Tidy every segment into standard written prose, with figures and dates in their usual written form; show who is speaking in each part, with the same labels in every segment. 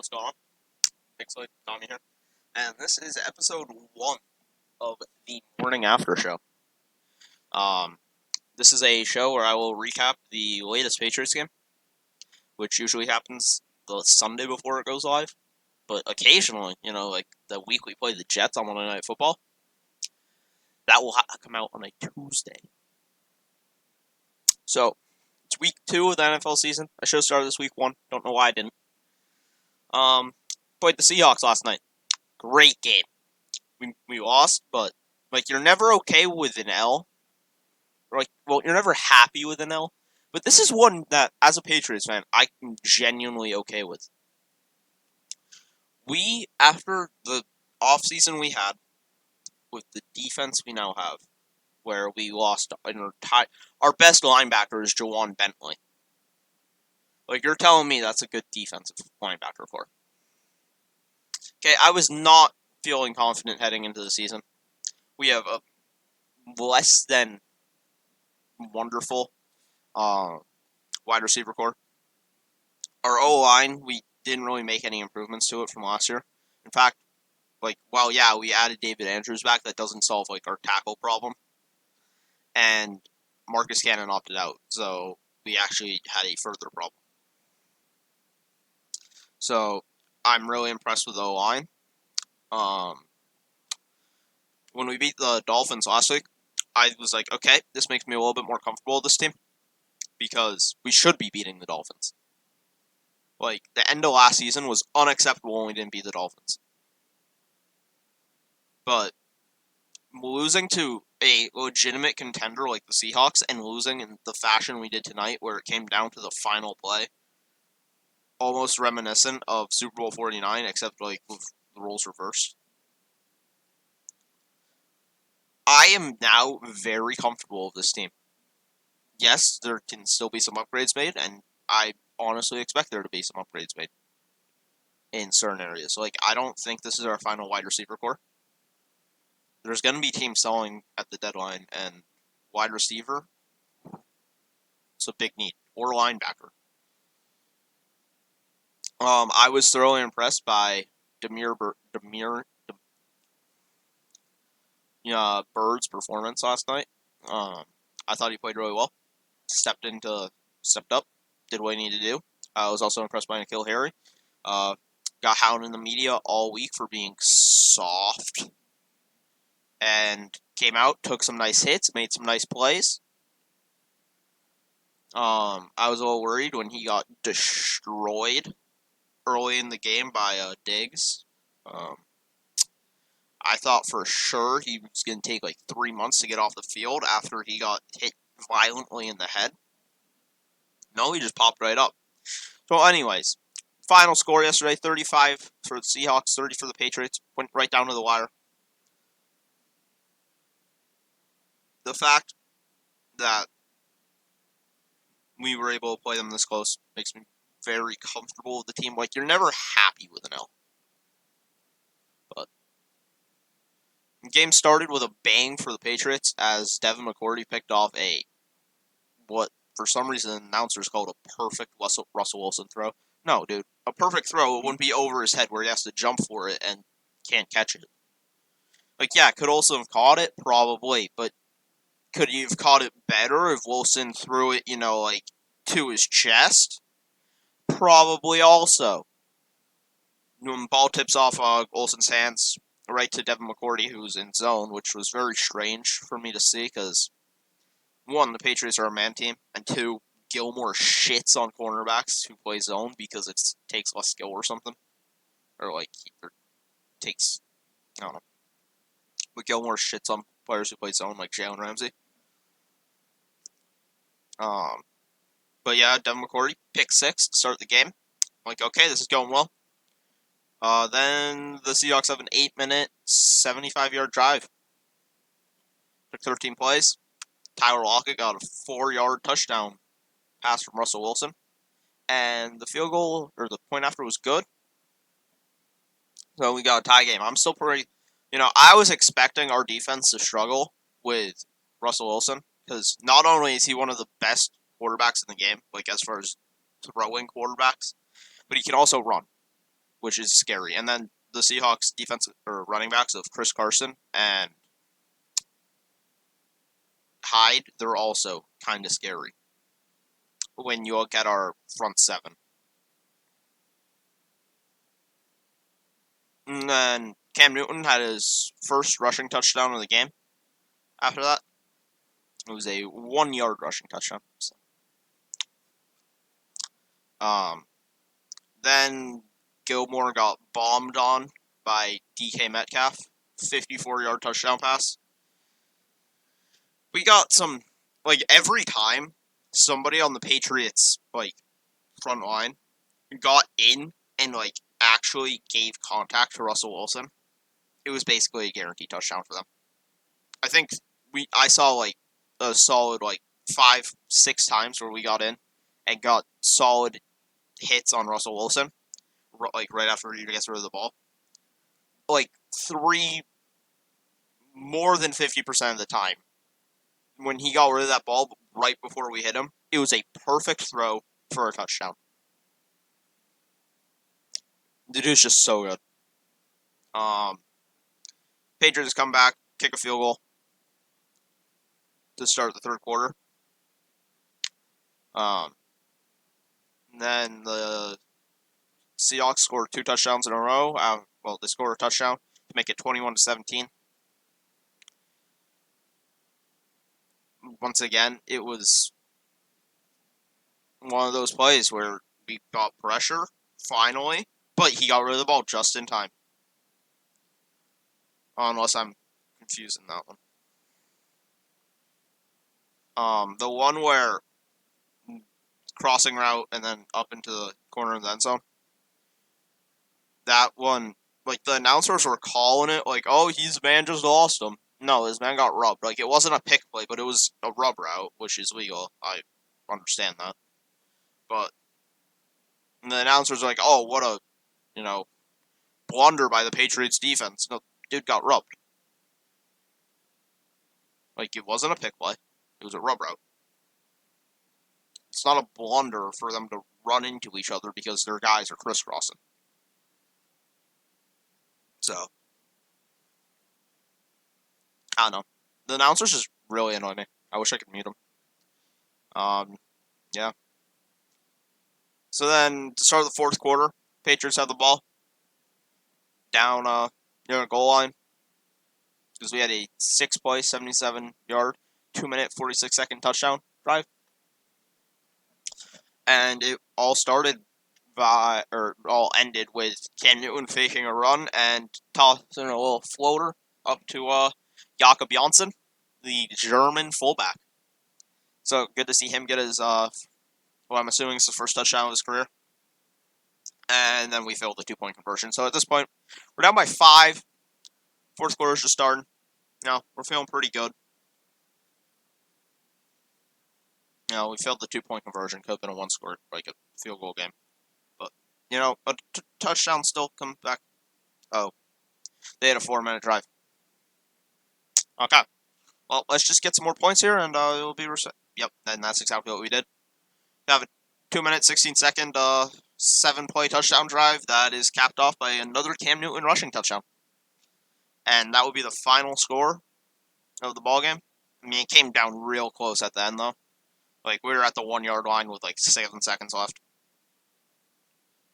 Speaker 1: what's going on? Pixel Tommy here, and this is episode 1 of the Morning After Show. Um, this is a show where I will recap the latest Patriots game, which usually happens the Sunday before it goes live, but occasionally, like the week we play the Jets on Monday Night Football, that will come out on a Tuesday. So, it's week 2 of the NFL season. I should have started this week 1. Don't know why I didn't. Played the Seahawks last night. Great game. We lost, but you're never okay with an L. You're never happy with an L. But this is one that, as a Patriots fan, I'm genuinely okay with. After the offseason we had, with the defense we now have, where we lost our best linebacker is Jawan Bentley. You're telling me that's a good defensive linebacker for. Okay, I was not feeling confident heading into the season. We have a less than wonderful wide receiver core. Our O-line, we didn't really make any improvements to it from last year. In fact, we added David Andrews back. That doesn't solve, our tackle problem. And Marcus Cannon opted out, so we actually had a further problem. So, I'm really impressed with the O-line. When we beat the Dolphins last week, I was like, okay, this makes me a little bit more comfortable with this team, because we should be beating the Dolphins. The end of last season was unacceptable when we didn't beat the Dolphins. But losing to a legitimate contender like the Seahawks and losing in the fashion we did tonight, where it came down to the final play, almost reminiscent of Super Bowl 49, except with the roles reversed. I am now very comfortable with this team. Yes, there can still be some upgrades made, and I honestly expect there to be some upgrades made in certain areas. I don't think this is our final wide receiver core. There's going to be teams selling at the deadline, and wide receiver, it's a big need. Or linebacker. I was thoroughly impressed by Bird's performance last night. I thought he played really well. Stepped up, did what he needed to do. I was also impressed by N'Keal Harry. Got hounded in the media all week for being soft. And came out, took some nice hits, made some nice plays. I was a little worried when he got destroyed early in the game by Diggs. I thought for sure he was going to take 3 months to get off the field after he got hit violently in the head. No, he just popped right up. So anyways, final score yesterday, 35 for the Seahawks, 30 for the Patriots. Went right down to the wire. The fact that we were able to play them this close makes me very comfortable with the team. You're never happy with an L. But the game started with a bang for the Patriots as Devin McCourty picked off what for some reason the announcers called a perfect Russell Wilson throw. No, dude. A perfect throw, it wouldn't be over his head where he has to jump for it and can't catch it. Could also have caught it? Probably. But could he have caught it better if Wilson threw it, to his chest? Probably also. When ball tips off Wilson's hands right to Devin McCourty, who's in zone, which was very strange for me to see, because 1, the Patriots are a man team, and 2, Gilmore shits on cornerbacks who play zone because it takes less skill or something. Or takes, I don't know. But Gilmore shits on players who play zone, like Jalen Ramsey. But yeah, Devin McCourty, pick 6 to start the game. Okay, this is going well. Then the Seahawks have an 8-minute, 75-yard drive. Took 13 plays. Tyler Lockett got a 4-yard touchdown pass from Russell Wilson. And the field goal, or the point after, was good. So we got a tie game. I'm still pretty... I was expecting our defense to struggle with Russell Wilson, because not only is he one of the best quarterbacks in the game, as far as throwing quarterbacks, but he can also run, which is scary. And then the Seahawks defensive or running backs of Chris Carson and Hyde, they're also kind of scary when you look at our front seven. And then Cam Newton had his first rushing touchdown of the game. After that, it was a 1-yard rushing touchdown. So. Then Gilmore got bombed on by DK Metcalf, 54-yard touchdown pass. We got some, like, every time somebody on the Patriots, like, front line got in and, like, actually gave contact to Russell Wilson, it was basically a guaranteed touchdown for them. I think I saw, like, a solid, like, 5-6 times where we got in and got solid hits on Russell Wilson, like, right after he gets rid of the ball. Like, more than 50% of the time, when he got rid of that ball right before we hit him, it was a perfect throw for a touchdown. The dude's just so good. Patriots come back, kick a field goal to start the third quarter. Then the Seahawks scored 2 touchdowns in a row. They scored a touchdown to make it 21-17. Once again, it was one of those plays where we got pressure, finally, but he got rid of the ball just in time. Unless I'm confusing that one. The one where crossing route and then up into the corner of the end zone. That one, like, the announcers were calling it, like, oh, his man just lost him. No, his man got rubbed. Like, it wasn't a pick play, but it was a rub route, which is legal. I understand that. But the announcers were like, oh, what a, blunder by the Patriots defense. No, dude got rubbed. Like, it wasn't a pick play. It was a rub route. It's not a blunder for them to run into each other because their guys are crisscrossing. So, I don't know. The announcers just really annoy me. I wish I could mute them. Yeah. So then, to start the fourth quarter, Patriots have the ball down near the goal line because we had a 6-play, 77-yard, 2-minute, 46-second touchdown drive. And it all ended with Cam Newton faking a run and tossing a little floater up to Jakob Janssen, the German fullback. So good to see him get his, what I'm assuming is the first touchdown of his career. And then we failed the 2-point conversion. So at this point, we're down by 5. Fourth quarter's just starting. We're feeling pretty good. We failed the 2-point conversion. Could have been a 1-score, like a field goal game. But, a touchdown still comes back. Oh, they had a 4-minute drive. Okay. Well, let's just get some more points here, and it'll be reset. Yep, and that's exactly what we did. We have a 2-minute, 16-second, 7-play touchdown drive that is capped off by another Cam Newton rushing touchdown. And that would be the final score of the ballgame. I mean, it came down real close at the end, though. Like, we were at the 1-yard line with, 7 seconds left.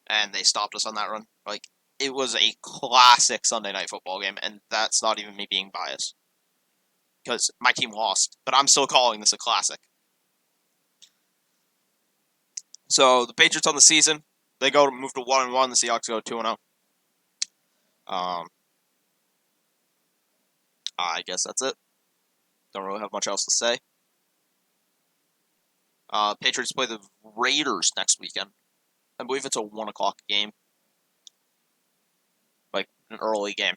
Speaker 1: And they stopped us on that run. Like, it was a classic Sunday Night Football game, and that's not even me being biased. Because my team lost, but I'm still calling this a classic. So, the Patriots on the season, they move to 1-1, the Seahawks go 2-0. I guess that's it. Don't really have much else to say. Patriots play the Raiders next weekend. I believe it's a 1 o'clock game. Like, an early game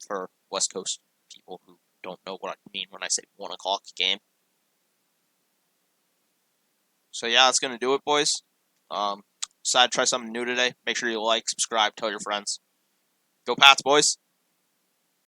Speaker 1: for West Coast people who don't know what I mean when I say 1 o'clock game. So yeah, that's gonna do it, boys. Decided to try something new today. Make sure you like, subscribe, tell your friends. Go Pats, boys.